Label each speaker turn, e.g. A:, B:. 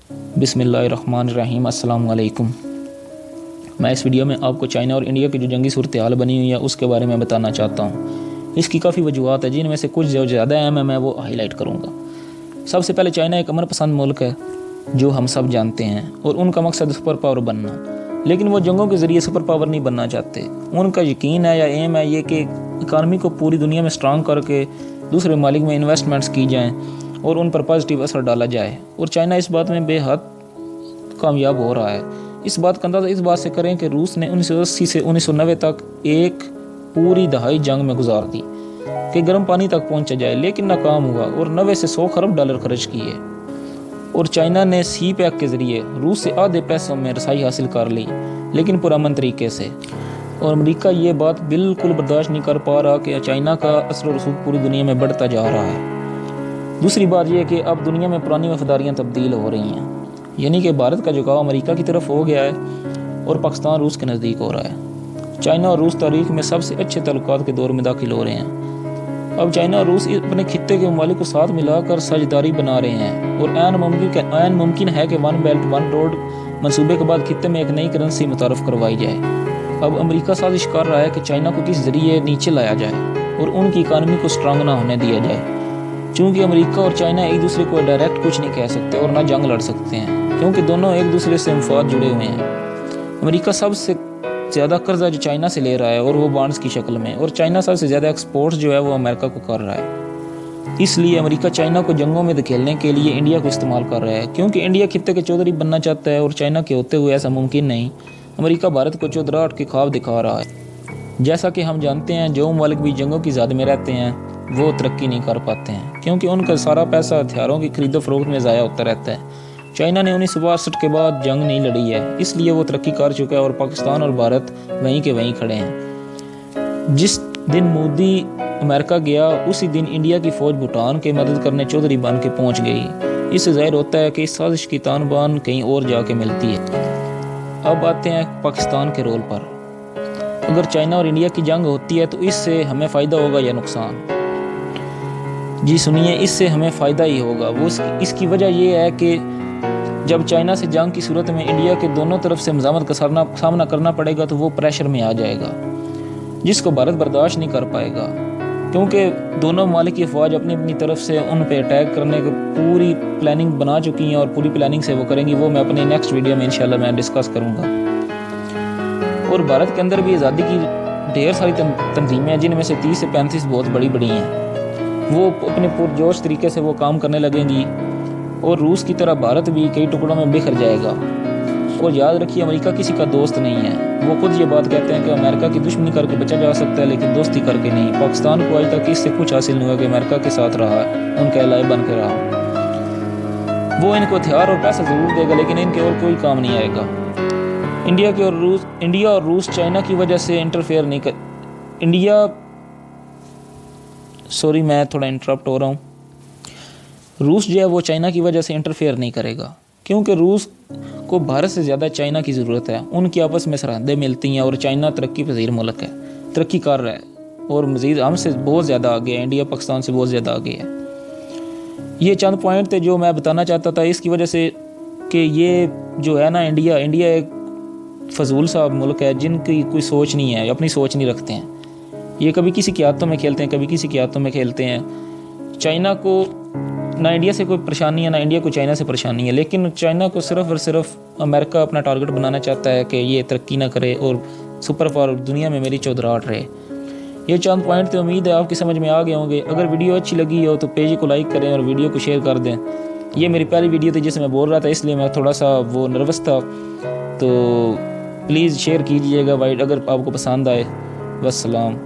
A: बिस्मिल्लाहिर्रहमानिर्रहीम। अस्सलाम वालेकुम। मैं इस वीडियो में आपको चाइना और इंडिया की जो जंगी सूरत हाल बनी हुई है उसके बारे में बताना चाहता हूँ। इसकी काफ़ी वजूहत है, जिनमें से कुछ जो ज़्यादा अहम है मैं वो हाईलाइट करूँगा। सबसे पहले चाइना एक अमन पसंद मुल्क है जो हम सब जानते हैं, और उनका मकसद सुपर पावर बनना, लेकिन वो जंगों के ज़रिए सुपर पावर नहीं बनना चाहते। उनका यकीन है या एम है ये कि इकानमी को पूरी दुनिया में स्ट्रांग करके दूसरे मालिक में इन्वेस्टमेंट्स की जाएँ और उन पर पॉजिटिव असर डाला जाए, और चाइना इस बात में बेहद कामयाब हो रहा है। इस बात का अंदाज़ा इस बात से करें कि रूस ने 1980 से 1990 तक एक पूरी दहाई जंग में गुजार दी कि गर्म पानी तक पहुंचा जाए, लेकिन नाकाम हुआ और 90 से 100 खरब डॉलर खर्च किए। और चाइना ने सी पैक के ज़रिए रूस से आधे पैसों में रसाई हासिल कर ली, लेकिन पुरअमन तरीके से। और अमेरिका ये बात बिल्कुल बर्दाश्त नहीं कर पा रहा कि चाइना का असर और रसूख पूरी दुनिया में बढ़ता जा रहा है। दूसरी बात यह है कि अब दुनिया में पुरानी वफादारियाँ तब्दील हो रही हैं, यानी कि भारत का झुकाव अमेरिका की तरफ हो गया है और पाकिस्तान रूस के नज़दीक हो रहा है। चाइना और रूस तारीख में सबसे अच्छे ताल्लुकात के दौर में दाखिल हो रहे हैं। अब चाइना और रूस अपने खित्ते के ममालिक को साथ मिलाकर साझेदारी बना रहे हैं, और ऐन मुमकिन है कि वन बेल्ट वन रोड मनसूबे के बाद खित्ते में एक नई करेंसी मुतारफ़ करवाई जाए। अब अमेरिका साजिश कर रहा है कि चाइना को किस ज़रिए नीचे लाया जाए और उनकी इकानमी को स्ट्रांग ना होने दिया जाए, चूँकि अमेरिका और चाइना एक दूसरे को डायरेक्ट कुछ नहीं कह सकते और ना जंग लड़ सकते हैं, क्योंकि दोनों एक दूसरे से मफाद जुड़े हुए हैं। अमेरिका सबसे ज़्यादा कर्जा जो चाइना से ले रहा है, और वो बॉन्ड्स की शक्ल में, और चाइना सबसे ज़्यादा एक्सपोर्ट्स जो है वो अमेरिका को कर रहा है। इसलिए अमेरिका चाइना को जंगों में धकेलने के लिए इंडिया को इस्तेमाल कर रहा है, क्योंकि इंडिया खित्ते के चौधरी बनना चाहता है और चाइना के होते हुए ऐसा मुमकिन नहीं। अमेरिका भारत को चौधराहट के ख्वाब दिखा रहा है। जैसा कि हम जानते हैं, जो ममालिक भी जंगों की ज़द में रहते हैं वो तरक्की नहीं कर पाते हैं, क्योंकि उनका सारा पैसा हथियारों की खरीदो फरोख्त में ज़ाया होता रहता है। चाइना ने 1962 के बाद जंग नहीं लड़ी है, इसलिए वो तरक्की कर चुका है, और पाकिस्तान और भारत वहीं के वहीं खड़े हैं। जिस दिन मोदी अमेरिका गया उसी दिन इंडिया की फ़ौज भूटान के मदद करने चौधरी बन के पहुँच गई। इससे ज़ाहिर होता है कि इस साजिश की तानबान कहीं और जाके मिलती है। अब आते हैं पाकिस्तान के रोल पर। अगर चाइना और इंडिया की जंग होती है तो इससे हमें फ़ायदा होगा या नुकसान? जी सुनिए, इससे हमें फ़ायदा ही होगा। इसकी वजह यह है कि जब चाइना से जंग की सूरत में इंडिया के दोनों तरफ से मज़ामत का सामना करना पड़ेगा तो वो प्रेशर में आ जाएगा, जिसको भारत बर्दाश्त नहीं कर पाएगा, क्योंकि दोनों ममालिक की फ़ौज अपनी अपनी तरफ से उन पे अटैक करने की पूरी प्लानिंग बना चुकी हैं, और पूरी प्लानिंग से वो करेंगी। वो मैं अपने नेक्स्ट वीडियो में इंशाल्लाह मैं डिस्कस करूँगा। और भारत के अंदर भी आज़ादी की ढेर सारी तंजीमें हैं, जिनमें से 30 से 35 बहुत बड़ी बड़ी हैं। वो अपने पुरजोश तरीके से वो काम करने लगेंगी, और रूस की तरह भारत भी कई टुकड़ों में बिखर जाएगा। और याद रखिए, अमेरिका किसी का दोस्त नहीं है। वो खुद ये बात कहते हैं कि अमेरिका की दुश्मनी करके बचा जा सकता है, लेकिन दोस्ती करके नहीं। पाकिस्तान को आज तक इससे कुछ हासिल नहीं हुआ कि अमेरिका के साथ रहा, उनके अलाए बन के रहा। वो इनको हथियार और पैसा ज़रूर देगा, लेकिन इनके और कोई काम नहीं आएगा। इंडिया और रूस चाइना की वजह से इंटरफेयर नहीं कर मैं थोड़ा इंटरप्ट हो रहा हूँ। रूस जो है वो चाइना की वजह से इंटरफेयर नहीं करेगा, क्योंकि रूस को भारत से ज़्यादा चाइना की ज़रूरत है। उनकी आपस में सरहदें मिलती हैं, और चाइना तरक्की पजीर मुल्क है, तरक्की कर रहा है, और मज़ीद हमसे बहुत ज़्यादा आगे है। इंडिया पाकिस्तान से बहुत ज़्यादा आगे है। ये चंद पॉइंट थे जो मैं बताना चाहता था, इसकी वजह से कि ये जो है ना, इंडिया एक फजूल सा मुल्क है, जिनकी कोई सोच नहीं है, अपनी सोच नहीं रखते हैं। ये कभी किसी की हाथों में खेलते हैं, कभी किसी की हाथों में खेलते हैं। चाइना को ना इंडिया से कोई परेशानी है, ना इंडिया को चाइना से परेशानी है, लेकिन चाइना को सिर्फ और सिर्फ अमेरिका अपना टारगेट बनाना चाहता है कि ये तरक्की ना करे और सुपर पावर दुनिया में मेरी चौधराहट रहे। ये चंद पॉइंट थे, उम्मीद है आपकी समझ में आ गए होंगे। अगर वीडियो अच्छी लगी हो तो पेज को लाइक करें और वीडियो को शेयर कर दें। ये मेरी पहली वीडियो थी जिसमें मैं बोल रहा था, इसलिए मैं थोड़ा सा वो नर्वस था, तो प्लीज़ शेयर कीजिएगा वाइड अगर आपको पसंद आए। वस्सलाम।